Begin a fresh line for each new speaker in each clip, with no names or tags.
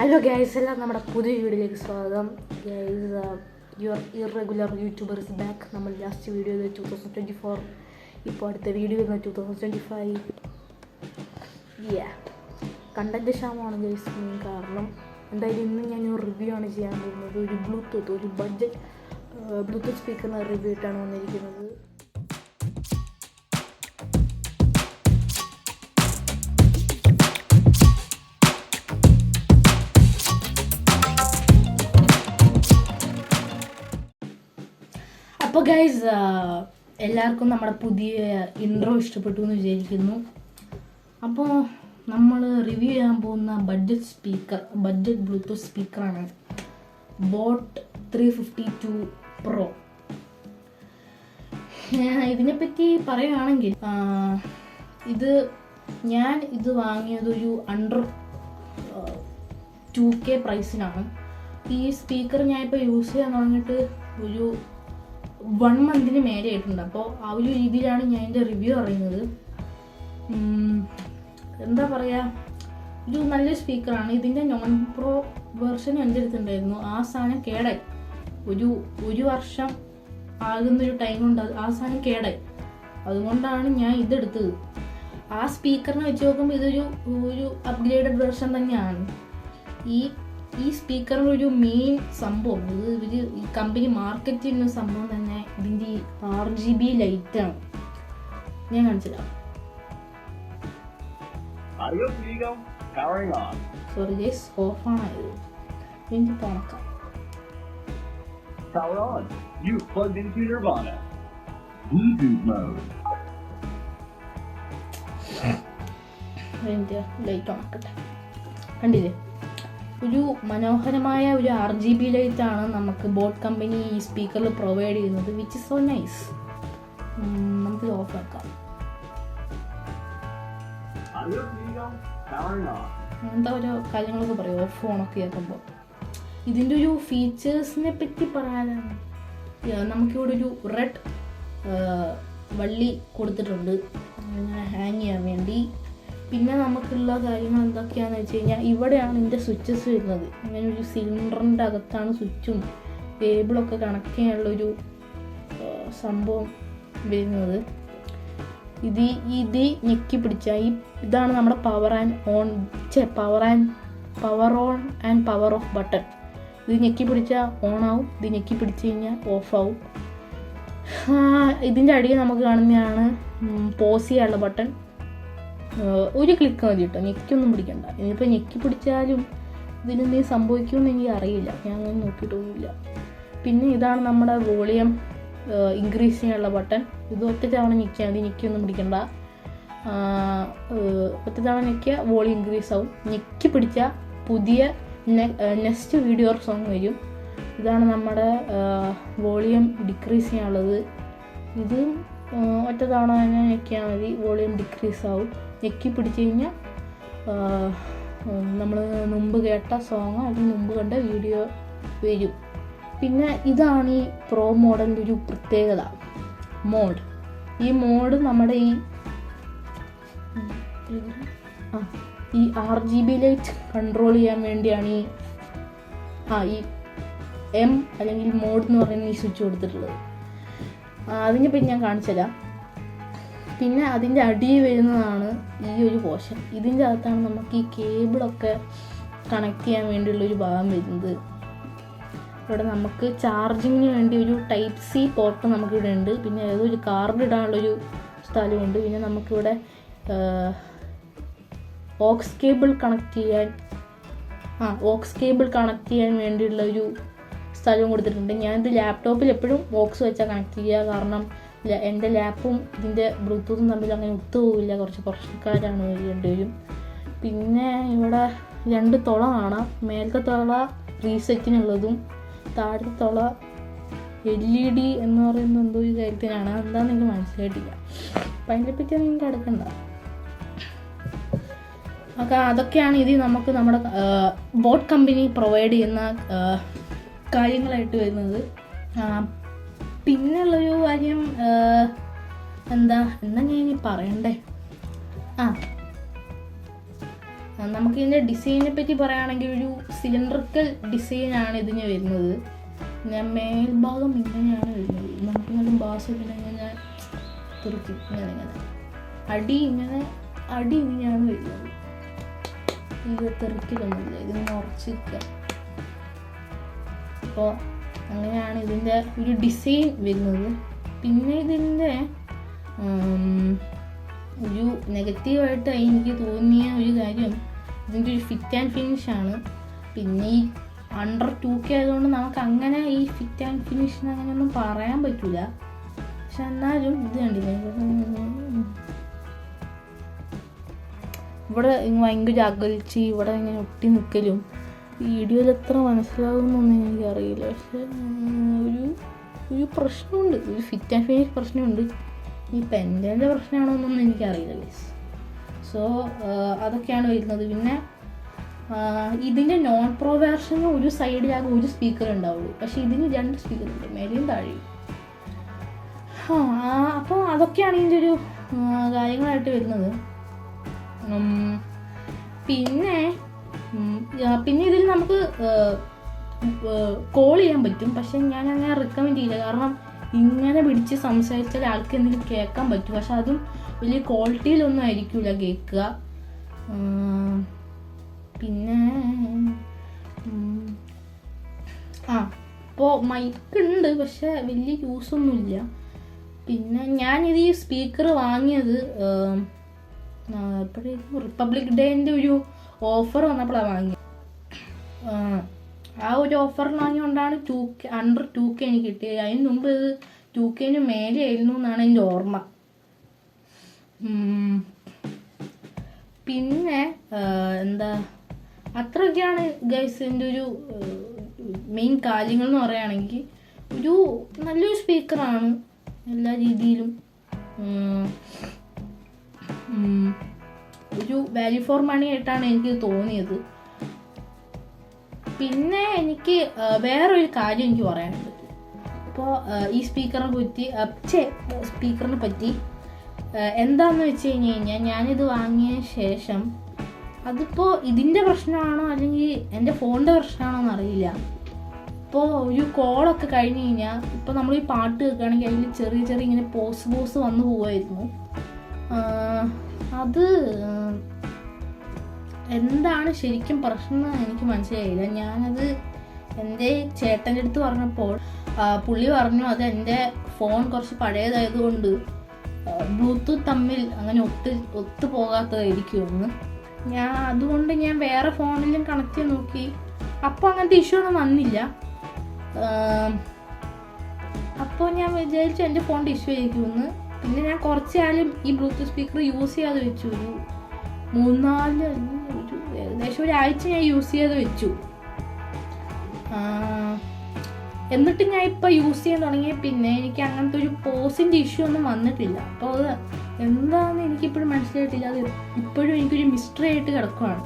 Hello guys, എല്ലാം നമ്മുടെ പുതിയ വീഡിയോയിലേക്ക് സ്വാഗതം. Guys, your irregular YouTuber is back. നമ്മൾ ലാസ്റ്റ് വീഡിയോ 2024, ഇപ്പോൾ അടുത്ത വീഡിയോ 2025. കണ്ടൻറ്റ് ക്ഷാമമാണ് ഗൈസ് മെയിൻ കാരണം. എന്തായാലും ഇന്ന് ഞാനൊരു റിവ്യൂ ആണ് ചെയ്യാൻ പോകുന്നത്. ഒരു ബഡ്ജറ്റ് ബ്ലൂടൂത്ത് സ്പീക്കറിൻ്റെ റിവ്യൂ ആയിട്ടാണ് വന്നിരിക്കുന്നത്. അപ്പോൾ ഗൈസ്, എല്ലാവർക്കും നമ്മുടെ പുതിയ ഇൻട്രോ ഇഷ്ടപ്പെട്ടു എന്ന് വിചാരിക്കുന്നു. അപ്പോൾ നമ്മൾ റിവ്യൂ ചെയ്യാൻ പോകുന്ന ബഡ്ജറ്റ് ബ്ലൂടൂത്ത് സ്പീക്കറാണ് ബോട്ട് 352 Pro. ഇതിനെപ്പറ്റി പറയുകയാണെങ്കിൽ ഞാൻ ഇത് വാങ്ങിയത് ഒരു അണ്ടർ 2K പ്രൈസിനാണ്. ഈ സ്പീക്കർ ഞാനിപ്പോൾ യൂസ് ചെയ്യാൻ തുടങ്ങിയിട്ട് ഒരു 1 മന്തിന് മേലെ ആയിട്ടുണ്ട്. അപ്പോൾ ആ ഒരു രീതിയിലാണ് ഞാൻ എൻ്റെ റിവ്യൂ പറയുന്നത്. എന്താ പറയുക, ഒരു നല്ല സ്പീക്കറാണ്. ഇതിൻ്റെ നോൺ പ്രോ വേർഷൻ എൻ്റെ അടുത്തുണ്ടായിരുന്നു. ആ സാധനം കേടായി. ഒരു വർഷം ആകുന്നൊരു ടൈം കൊണ്ട് ആ സാധനം കേടായി. അതുകൊണ്ടാണ് ഞാൻ ഇതെടുത്തത്. ആ സ്പീക്കറിനെ വെച്ച് നോക്കുമ്പോൾ ഒരു അപ്ഗ്രേഡഡ് വേർഷൻ തന്നെയാണ്. ഈ സ്പീക്കറിൻ്റെ ഒരു മെയിൻ സംഭവം, ഈ കമ്പനി മാർക്കറ്റ് ചെയ്യുന്ന സംഭവം തന്നെ ഇതിൻ്റെ RGB ലൈറ്റാണ്. ഞാൻ കാണിച്ചതാ. Sorry guys, ഓഫാണായത്. എനിക്ക് തുണക്കാം. ലൈറ്റ് ഉണക്കട്ടെ. കണ്ടില്ലേ, ഒരു മനോഹരമായ ഒരു RGB ലൈറ്റാണ് നമുക്ക് ബോട്ട് കമ്പനി ഈ സ്പീക്കറിൽ പ്രൊവൈഡ് ചെയ്യുന്നത്, വിച്ച് ഇസ് സോ നൈസ്. നമുക്ക് ഓഫ് ആക്കാം. എന്താ ഓരോ കാര്യങ്ങളൊക്കെ പറയും ഓഫ് ഓണൊക്കെ ആക്കുമ്പോൾ. ഇതിൻ്റെ ഒരു ഫീച്ചേഴ്സിനെ പറ്റി പറയാനാണ്, നമുക്കിവിടെ ഒരു റെഡ് വള്ളി കൊടുത്തിട്ടുണ്ട് അങ്ങനെ ഹാങ് ചെയ്യാൻ വേണ്ടി. പിന്നെ നമുക്കുള്ള കാര്യങ്ങൾ എന്തൊക്കെയാണെന്ന് വെച്ച് കഴിഞ്ഞാൽ, ഇവിടെയാണ് ഇതിൻ്റെ സ്വിച്ചസ് വരുന്നത്. ഇങ്ങനെ ഒരു സിലിണ്ടറിൻ്റെ അകത്താണ് സ്വിച്ചും കേബിളൊക്കെ കണക്ട് ചെയ്യാനുള്ളൊരു സംഭവം വരുന്നത്. ഇത് ഞെക്കി പിടിച്ചാൽ ഇതാണ് നമ്മുടെ power on and power of button. ഇത് ഞെക്കി പിടിച്ചാൽ ഓൺ ആവും, ഇത് ഞെക്കി പിടിച്ച് കഴിഞ്ഞാൽ ഓഫ് ആവും. ഇതിൻ്റെ അടിയിൽ നമുക്ക് കാണുന്നതാണ് പോസ് ചെയ്യാനുള്ള ബട്ടൺ. ഒരു ക്ലിക്ക് മതി കേട്ടോ, ഞെക്കൊന്നും പിടിക്കണ്ട. ഇനിയിപ്പോൾ ഞെക്കി പിടിച്ചാലും ഇതിനെന്തെങ്കിലും സംഭവിക്കുമെന്ന് എനിക്ക് അറിയില്ല, ഞാൻ അങ്ങനെ നോക്കിയിട്ടൊന്നുമില്ല. പിന്നെ ഇതാണ് നമ്മുടെ വോളിയം ഇൻക്രീസ് ചെയ്യാനുള്ള ബട്ടൺ. ഇത് ഒറ്റ തവണ ഞെക്കിയാൽ മതി, ഞെക്കൊന്നും പിടിക്കണ്ട. ഒറ്റ തവണ ഞെക്കിയാൽ വോളിയം ഇൻക്രീസ് ആവും. ഞെക്കി പിടിച്ചാൽ പുതിയ നെക്സ്റ്റ് വീഡിയോ സോങ് വരും. ഇതാണ് നമ്മുടെ വോളിയം ഡിക്രീസ് ചെയ്യാനുള്ളത്. ഇത് ഒറ്റ തവണ തന്നെ ഞെക്കിയാൽ മതി, വോളിയം ഡിക്രീസ് ആവും. ഞെക്കി പിടിച്ച് കഴിഞ്ഞാൽ നമ്മൾ മുമ്പ് കേട്ട സോങ് അതിന് മുമ്പ് കണ്ട വീഡിയോ വരും. പിന്നെ ഇതാണ് ഈ പ്രോ മോഡലിൻ്റെ ഒരു പ്രത്യേകത, മോഡ്. ഈ മോഡ് നമ്മുടെ ഈ RGB ലൈറ്റ് കൺട്രോൾ ചെയ്യാൻ വേണ്ടിയാണ് ഈ M അല്ലെങ്കിൽ മോഡ് എന്ന് പറയുന്ന ഈ സ്വിച്ച് കൊടുത്തിട്ടുള്ളത്. അതിനെപ്പറ്റി ഞാൻ കാണിച്ചുതരാം. പിന്നെ അതിൻ്റെ അടിയിൽ വരുന്നതാണ് ഈ ഒരു പോർഷൻ. ഇതിൻ്റെ അകത്താണ് നമുക്ക് ഈ കേബിളൊക്കെ കണക്ട് ചെയ്യാൻ വേണ്ടിയുള്ളൊരു ഭാഗം വരുന്നത്. ഇവിടെ നമുക്ക് ചാർജിങ്ങിന് വേണ്ടി ഒരു Type-C പോർട്ട് നമുക്കിവിടെ ഉണ്ട്. പിന്നെ ഏതൊരു കാർഡ് ഇടാനുള്ളൊരു സ്ഥലമുണ്ട്. പിന്നെ നമുക്കിവിടെ ഓക്സ് കേബിൾ കണക്ട് ചെയ്യാൻ വേണ്ടിയുള്ള ഒരു സ്ഥലവും കൊടുത്തിട്ടുണ്ട്. ഞാനിത് ലാപ്ടോപ്പിൽ എപ്പോഴും ഓക്സ് വെച്ചാൽ കണക്ട് ചെയ്യുക. കാരണം എൻ്റെ ലാപ്പും ഇതിൻ്റെ ബ്ലൂടൂത്തും തമ്മിൽ അങ്ങനെ ഒത്തുപോകില്ല, കുറച്ച് പ്രശ്നക്കാരാണ് രണ്ടുപേരും. പിന്നെ ഇവിടെ 2 തുള കാണാം. മേലത്തെ തുള റീസെറ്റിനുള്ളതും താഴത്തെ തുള LED എന്ന് പറയുന്ന എന്തോ ഒരു കാര്യത്തിനാണ്. എന്താണെന്ന് എനിക്ക് മനസ്സിലായിട്ടില്ല. അപ്പം അതിനെപ്പറ്റി നിങ്ങൾക്ക് എടുക്കണ്ട. അതൊക്കെയാണ് ഇത് നമുക്ക് നമ്മുടെ ബോട്ട് കമ്പനി പ്രൊവൈഡ് ചെയ്യുന്ന കാര്യങ്ങളായിട്ട് വരുന്നത്. പിന്നുള്ളൊരു കാര്യം എന്താ ഞാൻ ഇനി പറയണ്ടേ, നമുക്കിതിൻ്റെ ഡിസൈനെ പറ്റി പറയുകയാണെങ്കിൽ ഒരു സിലിണ്ടറിക്കൽ ഡിസൈനാണ് ഇതിന് വരുന്നത്. പിന്നെ മേൽഭാഗം ഇങ്ങനെയാണ് വരുന്നത്. നമുക്കിങ്ങനെ ബാസ് ഇങ്ങനെ തുറക്കും, ഇങ്ങനെ അടി ഇങ്ങനെയാണ് വരുന്നത്. ഇത് തെറിക്കലൊന്നുമില്ല, ഇതിങ്ങനെ ഉറച്ച് നിൽക്കുക. അപ്പോൾ അങ്ങനെയാണ് ഇതിൻ്റെ ഒരു ഡിസൈൻ വരുന്നത്. പിന്നെ ഇതിൻ്റെ ഒരു നെഗറ്റീവായിട്ട് എനിക്ക് തോന്നിയ ഒരു കാര്യം ഇതിൻ്റെ ഒരു ഫിറ്റ് ആൻഡ് ഫിനിഷാണ്. പിന്നെ ഈ അണ്ടർ 2K ആയതുകൊണ്ട് നമുക്ക് അങ്ങനെ ഈ ഫിറ്റ് ആൻഡ് ഫിനിഷിന് അങ്ങനെയൊന്നും പറയാൻ പറ്റില്ല. പക്ഷെ എന്നാലും ഇത് കണ്ടില്ലേ, ഇവിടെ ഭയങ്കര അകൽച്ചി, ഇവിടെ ഇങ്ങനെ ഒട്ടി നിൽക്കലും വീഡിയോയിൽ എത്ര മനസ്സിലാകുമെന്നൊന്നും എനിക്കറിയില്ല. പക്ഷെ ഒരു പ്രശ്നമുണ്ട്, ഒരു ഫിറ്റ് ആൻഡ് ഫിനിഷ് പ്രശ്നമുണ്ട്. ഈ പെൻഡൻ്റെ പ്രശ്നമാണോ എന്നൊന്നും എനിക്കറിയില്ല ഗൈസ്. സോ അതൊക്കെയാണ് വരുന്നത്. പിന്നെ ഇതിൻ്റെ നോൺ പ്രോ വേർഷന് ഒരു സൈഡിലാകെ ഒരു സ്പീക്കർ ഉണ്ടാവുള്ളൂ. പക്ഷേ ഇതിന് 2 സ്പീക്കറുണ്ട്, മേലെയും താഴെയും. അപ്പോൾ അതൊക്കെയാണ് ഇതിൻ്റെ ഒരു കാര്യങ്ങളായിട്ട് വരുന്നത്. പിന്നെ ഇതിൽ നമുക്ക് കോൾ ചെയ്യാൻ പറ്റും. പക്ഷെ ഞാൻ അങ്ങനെ റെക്കമെൻഡ് ചെയ്യില്ല. കാരണം ഇങ്ങനെ പിടിച്ച് സംസാരിച്ചാൽ ആൾക്ക് എന്തെങ്കിലും കേൾക്കാൻ പറ്റും. പക്ഷെ അതും വലിയ ക്വാളിറ്റിയിലൊന്നും ആയിരിക്കില്ല കേൾക്കുക. പിന്നെ ഇപ്പോൾ മൈക്ക് ഉണ്ട്, പക്ഷെ വലിയ യൂസൊന്നുമില്ല. പിന്നെ ഞാനിത് ഈ സ്പീക്കർ വാങ്ങിയത് എപ്പോഴേക്കും റിപ്പബ്ലിക് ഡേൻ്റെ ഒരു ഓഫർ വന്നപ്പോഴാണ് വാങ്ങിയത്. ആ ഒരു ഓഫറിൽ വാങ്ങിയോണ്ടാണ് അണ്ടർ 2K എനിക്ക് കിട്ടിയത്. അതിന് മുമ്പ് ഇത് 2Kന് മേലെ ആയിരുന്നു എന്നാണ് എൻ്റെ ഓർമ്മ. പിന്നെ അത്രയൊക്കെയാണ് ഗൈസ് എൻ്റെ ഒരു മെയിൻ കാര്യങ്ങൾ എന്ന് പറയുകയാണെങ്കിൽ. ഒരു നല്ലൊരു സ്പീക്കറാണ് എല്ലാ രീതിയിലും. ഒരു വാല്യൂ ഫോർ മണി ആയിട്ടാണ് എനിക്ക് തോന്നിയത്. പിന്നെ എനിക്ക് വേറൊരു കാര്യം എനിക്ക് പറയാനുണ്ട്. ഇപ്പോൾ ഈ സ്പീക്കറിനെ പറ്റി എന്താണെന്ന് വെച്ച് കഴിഞ്ഞാൽ ഞാനിത് വാങ്ങിയ ശേഷം അതിപ്പോൾ ഇതിൻ്റെ പ്രശ്നമാണോ അല്ലെങ്കിൽ എൻ്റെ ഫോണിൻ്റെ പ്രശ്നമാണോ എന്നറിയില്ല. ഇപ്പോൾ ഒരു കോളൊക്കെ കഴിഞ്ഞ് കഴിഞ്ഞാൽ ഇപ്പോൾ നമ്മൾ ഈ പാട്ട് കേൾക്കുകയാണെങ്കിൽ അതിൽ ചെറിയ ഇങ്ങനെ പോസ് വന്നു പോവുമായിരുന്നു. അത് എന്താണ് ശരിക്കും പ്രശ്നം എനിക്ക് മനസ്സിലായില്ല. ഞാനത് എൻ്റെ ചേട്ടൻ്റെ അടുത്ത് പറഞ്ഞപ്പോൾ പുള്ളി പറഞ്ഞു അത് എൻ്റെ ഫോൺ കുറച്ച് പഴയതായതുകൊണ്ട് ബ്ലൂടൂത്ത് തമ്മിൽ അങ്ങനെ ഒത്തു പോകാത്തതായിരിക്കുമെന്ന്. അതുകൊണ്ട് ഞാൻ വേറെ ഫോണിലും കണക്ട് ചെയ്ത് നോക്കി. അപ്പോൾ അങ്ങനത്തെ ഇഷ്യൂ ഒന്നും വന്നില്ല. അപ്പോൾ ഞാൻ വിചാരിച്ചു എൻ്റെ ഫോണിൻ്റെ ഇഷ്യൂ ആയിരിക്കുമെന്ന്. പിന്നെ ഞാൻ കുറച്ച് കാലം ഈ ബ്ലൂടൂത്ത് സ്പീക്കർ യൂസ് ചെയ്യാതെ വെച്ചു. ഒരു 3-4 ഏകദേശം ഒരാഴ്ച ഞാൻ യൂസ് ചെയ്ത് വെച്ചു. എന്നിട്ട് ഞാൻ ഇപ്പോൾ യൂസ് ചെയ്യാൻ തുടങ്ങിയ പിന്നെ എനിക്ക് അങ്ങനത്തെ ഒരു പോസിൻ്റെ ഇഷ്യൂ ഒന്നും വന്നിട്ടില്ല. അപ്പോൾ അത് എന്താണെന്ന് എനിക്കിപ്പോഴും മനസ്സിലായിട്ടില്ല. അത് ഇപ്പോഴും എനിക്കൊരു മിസ്റ്ററി ആയിട്ട് കിടക്കുകയാണ്.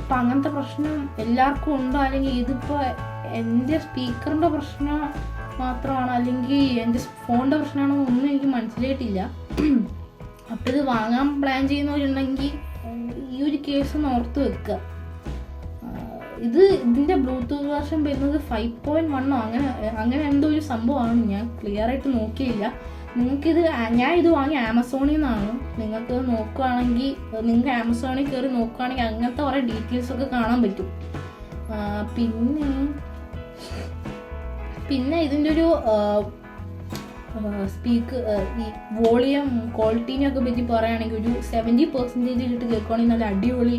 അപ്പം അങ്ങനത്തെ പ്രശ്നം എല്ലാവർക്കും ഉണ്ടോ, അല്ലെങ്കിൽ ഇതിപ്പോൾ എൻ്റെ സ്പീക്കറിൻ്റെ പ്രശ്നം മാത്രമാണോ അല്ലെങ്കിൽ എൻ്റെ ഫോണിൻ്റെ പ്രശ്നമാണോ ഒന്നും എനിക്ക് മനസ്സിലായിട്ടില്ല. അപ്പോൾ ഇത് വാങ്ങാൻ പ്ലാൻ ചെയ്യുന്നവരുണ്ടെങ്കിൽ ഈ ഒരു കേസ് ഒന്ന് ഓർത്ത് വെക്കുക. ഇതിൻ്റെ ബ്ലൂടൂത്ത് വേർഷൻ വരുന്നത് 5.1 അങ്ങനെ എന്തോ ഒരു സംഭവമാണ്. ഞാൻ ക്ലിയർ ആയിട്ട് നോക്കിയില്ല. ഞാൻ ഇത് വാങ്ങി ആമസോണിൽ നിന്നാണ്. നിങ്ങൾക്ക് നോക്കുകയാണെങ്കിൽ നിങ്ങൾക്ക് ആമസോണിൽ കയറി നോക്കുകയാണെങ്കിൽ അങ്ങനത്തെ കുറേ ഡീറ്റെയിൽസൊക്കെ കാണാൻ പറ്റും. പിന്നെ ഇതിൻ്റെ ഒരു ഈ വോളിയം ക്വാളിറ്റീനെയൊക്കെ പറ്റി പറയുകയാണെങ്കിൽ ഒരു 70% ഇട്ട് കേൾക്കുകയാണെങ്കിൽ നല്ല അടിപൊളി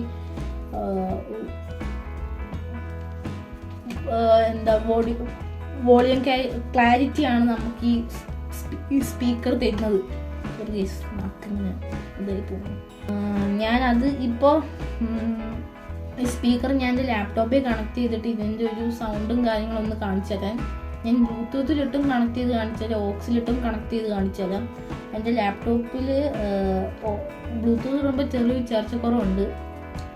വോളിയം ക്ലാരിറ്റിയാണ് നമുക്ക് ഈ സ്പീക്കർ തരുന്നത്. ഞാനത് ഇപ്പോൾ ഈ സ്പീക്കർ ഞാൻ എൻ്റെ ലാപ്ടോപ്പിൽ കണക്ട് ചെയ്തിട്ട് ഇതിൻ്റെ ഒരു സൗണ്ടും കാര്യങ്ങളൊന്ന് കാണിച്ചു തരാൻ. ഞാൻ ബ്ലൂടൂത്തിലിട്ടും കണക്ട് ചെയ്ത് കാണിച്ചാലും ഓക്സിലിട്ടും കണക്ട് ചെയ്ത് കാണിച്ചാലും എൻ്റെ ലാപ്ടോപ്പിൽ ബ്ലൂടൂത്ത് ഇടുമ്പോൾ ചെറിയ ചർച്ചക്കുറവുണ്ട്.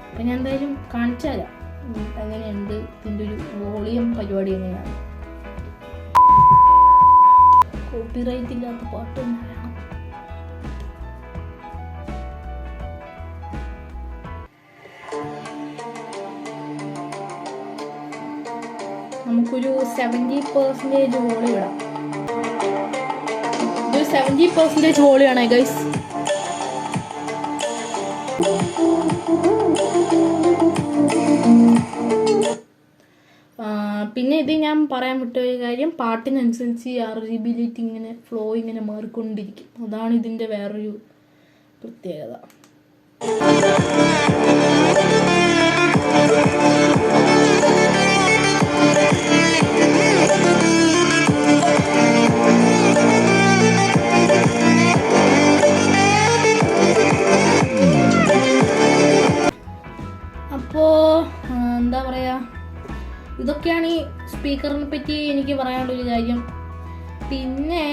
അപ്പം ഞാൻ എന്തായാലും കാണിച്ചു തരാം എങ്ങനെയുണ്ട് ഇതിൻ്റെ ഒരു വോളിയം പരിപാടി എങ്ങനെയാണ്. കോപ്പിറൈറ്റ് ഇല്ലാത്ത പാട്ടൊന്നും വേണം. നമുക്കൊരു 70% വോളി ഇടാം. ഒരു 70% വോളിയാണേ ഗൈസ്. പിന്നെ ഇത് ഞാൻ പറയാൻ വിട്ടൊരു കാര്യം, പാട്ടിനനുസരിച്ച് RGB ലൈറ്റ് ഇങ്ങനെ ഫ്ലോ ഇങ്ങനെ മാറിക്കൊണ്ടിരിക്കും. അതാണ് ഇതിൻ്റെ വേറൊരു പ്രത്യേകത. അപ്പോൾ എന്താ പറയുക, ഇതൊക്കെയാണ് ഈ സ്പീക്കറിനെ പറ്റി എനിക്ക് പറയാനുള്ളൊരു കാര്യം. പിന്നെ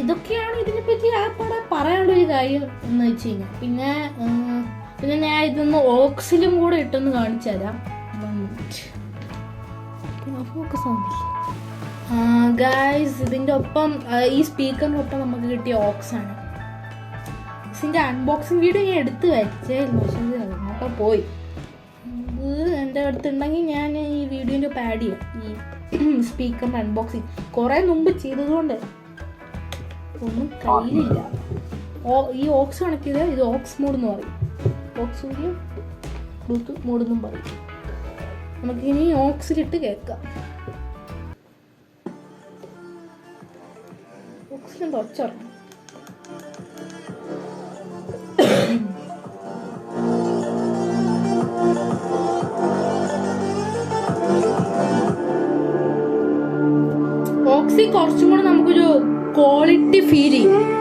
ഇതൊക്കെയാണ് ഇതിനെപ്പറ്റി ആപ്പാടെ പറയാനുള്ളൊരു കാര്യം എന്ന് വെച്ച് കഴിഞ്ഞാൽ. പിന്നെ ഞാൻ ഇതൊന്ന് ഓക്സിലും കൂടെ ഇട്ടൊന്ന് കാണിച്ചു തരാം. ഫോക്കസ് ആവുന്നില്ല ഗായ്സ്. ഇതിൻ്റെ ഒപ്പം ഈ സ്പീക്കറിൻ്റെ ഒപ്പം നമുക്ക് കിട്ടിയ ഓക്സാണ്. ഇതിൻ്റെ അൺബോക്സിങ് വീഡിയോ ഞാൻ എടുത്ത് വച്ചായിരുന്നു, പക്ഷേ നോക്കാൻ പോയി. ഇത് എൻ്റെ അടുത്തുണ്ടെങ്കിൽ ഞാൻ ഈ വീഡിയോൻ്റെ ഒപ്പം ആഡ് ചെയ്യാം. ഈ സ്പീക്കറിൻ്റെ അൺബോക്സിങ് കുറേ മുമ്പ് ചെയ്തതുകൊണ്ട് ഒന്നും കയ്യിലില്ല. ഈ ഓക്സ് കണക്കിയത് ഇത് ഓക്സ് മോഡ് എന്ന് പറയും. ഓക്സ് കൂടിയും ബ്ലൂടൂത്ത് മോഡ് എന്നും പറയും. നമുക്കിനി ഓക്സിലിട്ട് കേൾക്കാം. ഓക്സിലുണ്ട് ഒച്ചറങ്ങും. ഓക്സി കുറച്ചും കൂടെ നമുക്കൊരു ക്വാളിറ്റി ഫീൽ ചെയ്യും.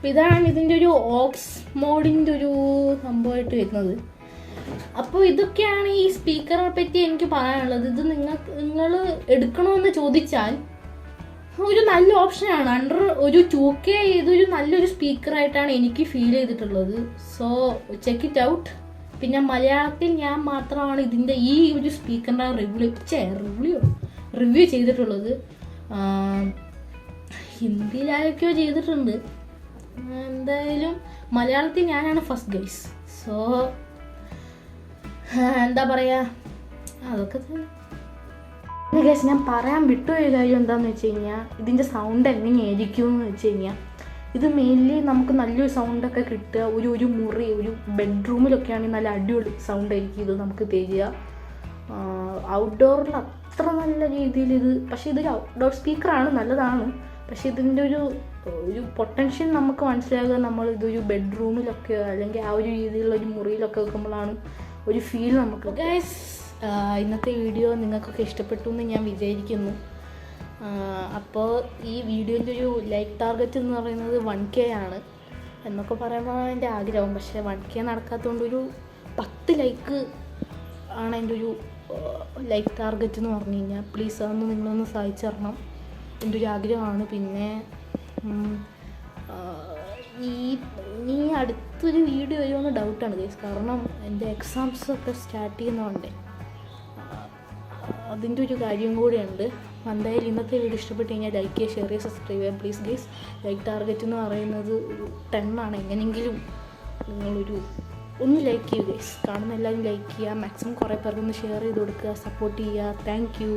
ഇതാണ് ഇതിൻ്റെ ഒരു ഓക്സ് മോഡിൻ്റെ ഒരു സംഭവമായിട്ട് വരുന്നത്. അപ്പോൾ ഇതൊക്കെയാണ് ഈ സ്പീക്കറിനെ പറ്റി എനിക്ക് പറയാനുള്ളത്. ഇത് നിങ്ങൾ എടുക്കണമെന്ന് ചോദിച്ചാൽ ഒരു നല്ല ഓപ്ഷനാണ്. അണ്ടർ ഒരു 2K ഇതൊരു നല്ലൊരു സ്പീക്കറായിട്ടാണ് എനിക്ക് ഫീൽ ചെയ്തിട്ടുള്ളത്. So check it out. പിന്നെ മലയാളത്തിൽ ഞാൻ മാത്രമാണ് ഇതിൻ്റെ ഈ ഒരു സ്പീക്കറിൻ്റെ റിവ്യൂ ചെയ്തിട്ടുള്ളത്. ഹിന്ദിയിലാരൊക്കെയോ ചെയ്തിട്ടുണ്ട്. എന്തായാലും മലയാളത്തിൽ ഞാനാണ് ഫസ്റ്റ് ഗൈസ്. സോ എന്താ പറയുക, അതൊക്കെ തന്നെ ഗൈസ്. ഞാൻ പറയാൻ വിട്ടുപോയ കാര്യം എന്താണെന്ന് വെച്ച് കഴിഞ്ഞാൽ, ഇതിൻ്റെ സൗണ്ട് എങ്ങനെയായിരിക്കും എന്ന് വെച്ച് കഴിഞ്ഞാൽ, ഇത് മെയിൻലി നമുക്ക് നല്ലൊരു സൗണ്ടൊക്കെ കിട്ടുക ഒരു മുറി, ഒരു ബെഡ്റൂമിലൊക്കെ ആണെങ്കിൽ നല്ല അടിപൊളി സൗണ്ടായിരിക്കും ഇത് നമുക്ക് തരിക. ഔട്ട്ഡോറിൽ അത്ര നല്ല രീതിയിൽ ഇത്, പക്ഷേ ഇതൊരു ഔട്ട്ഡോർ സ്പീക്കറാണ്, നല്ലതാണ്. പക്ഷേ ഇതിൻ്റെ ഒരു പൊട്ടൻഷ്യൽ നമുക്ക് മനസ്സിലാകുക നമ്മൾ ഇതൊരു ബെഡ്റൂമിലൊക്കെ അല്ലെങ്കിൽ ആ ഒരു രീതിയിലുള്ള ഒരു മുറിയിലൊക്കെ വെക്കുമ്പോഴാണ് ഒരു ഫീൽ നമുക്ക്. ഗൈസ്, ഇന്നത്തെ വീഡിയോ നിങ്ങൾക്കൊക്കെ ഇഷ്ടപ്പെട്ടു എന്ന് ഞാൻ വിചാരിക്കുന്നു. അപ്പോൾ ഈ വീഡിയോൻ്റെ ഒരു ലൈക്ക് ടാർഗറ്റ് എന്ന് പറയുന്നത് 1K ആണ് എന്നൊക്കെ പറയുമ്പോൾ എൻ്റെ ആഗ്രഹം. പക്ഷേ 1K നടക്കാത്തതുകൊണ്ട് ഒരു 10 ലൈക്ക് ആണ് എൻ്റെ ഒരു ലൈക്ക് ടാർഗറ്റ് എന്ന് പറഞ്ഞു കഴിഞ്ഞാൽ. പ്ലീസ് അതൊന്ന് നിങ്ങളൊന്ന് സഹായിച്ചു തരണം, എൻ്റെ ഒരു ആഗ്രഹമാണ്. പിന്നെ ഈ അടുത്തൊരു വീഡിയോ വരുമെന്ന് ഡൗട്ടാണ് ഗൈസ്. കാരണം എൻ്റെ എക്സാംസൊക്കെ സ്റ്റാർട്ട് ചെയ്യുന്നതുകൊണ്ട് അതിൻ്റെ ഒരു കാര്യം കൂടിയുണ്ട്. എന്തായാലും ഇന്നത്തെ വീഡിയോ ഇഷ്ടപ്പെട്ട് കഴിഞ്ഞാൽ ലൈക്ക് ചെയ്യുക, ഷെയർ ചെയ്യുക, സബ്സ്ക്രൈബ് ചെയ്യുക പ്ലീസ് ഗൈസ്. ലൈക്ക് ടാർഗറ്റ് എന്ന് പറയുന്നത് 10 ആണ്. എങ്ങനെയെങ്കിലും നിങ്ങളൊരു ഒന്ന് ലൈക്ക് ചെയ്യുക ഗൈസ്. കാണുന്ന എല്ലാവരും ലൈക്ക് ചെയ്യുക, മാക്സിമം കുറേ പേർക്കൊന്ന് ഷെയർ ചെയ്ത് കൊടുക്കുക, സപ്പോർട്ട് ചെയ്യുക. Thank you.